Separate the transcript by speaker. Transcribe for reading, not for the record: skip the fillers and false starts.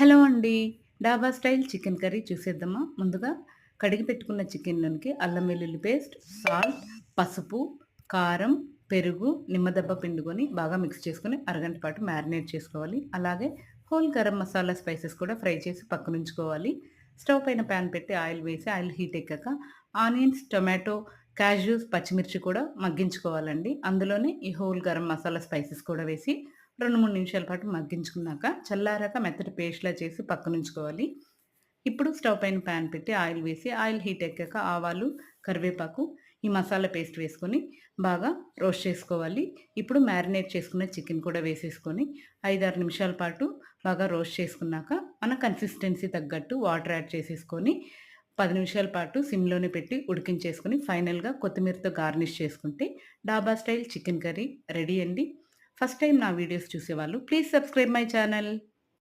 Speaker 1: Hello అండి. డాబా style chicken curry చూసేద్దామా? ముందుగా కడిగి పెట్టుకున్న చికెన్‌లోనికి అల్లం వెల్లుల్లి పేస్ట్, సాల్ట్, పసుపు, కారం, పెరుగు, నిమ్మదబ్బ పిండుకొని బాగా మిక్స్ చేసుకొని అరగంట పాటు మ్యారినేట్ చేసుకోవాలి. అలాగే హోల్ గరం మసాలా స్పైసెస్ కూడా ఫ్రై చేసి పక్కనుంచుకోవాలి. స్టవ్ పైన పాన్ పెట్టి ఆయిల్ వేసి ఆయిల్ హీట్ ఎక్కాక ఆనియన్స్, టొమాటో, క్యాష్యూస్, పచ్చిమిర్చి కూడా మగ్గించుకోవాలండి. అందులోనే ఈ హోల్ గరం మసాలా స్పైసెస్ కూడా వేసి 2, 3 నిమిషాల పాటు మగ్గించుకున్నాక, చల్లారాక మెత్తటి పేస్ట్‌లా చేసి పక్కనుంచుకోవాలి. ఇప్పుడు స్టవ్ పైన పాన్ పెట్టి ఆయిల్ వేసి, ఆయిల్ హీట్ ఎక్కాక ఆవాలు, కరివేపాకు, ఈ మసాలా పేస్ట్ వేసుకొని బాగా రోస్ట్ చేసుకోవాలి. ఇప్పుడు మ్యారినేట్ చేసుకున్న చికెన్ కూడా వేసేసుకొని 5, 6 నిమిషాల పాటు బాగా రోస్ట్ చేసుకున్నాక, మన కన్సిస్టెన్సీ తగ్గట్టు వాటర్ యాడ్ చేసేసుకొని 10 నిమిషాల పాటు సిమ్‌లోనే పెట్టి ఉడికించేసుకొని ఫైనల్‌గా కొత్తిమీరతో గార్నిష్ చేసుకుంటే డాబా స్టైల్ చికెన్ కర్రీ రెడీ అండి. ఫస్ట్ టైమ్ నా వీడియోస్ చూసేవాళ్ళు ప్లీజ్ సబ్స్క్రైబ్ మై ఛానల్.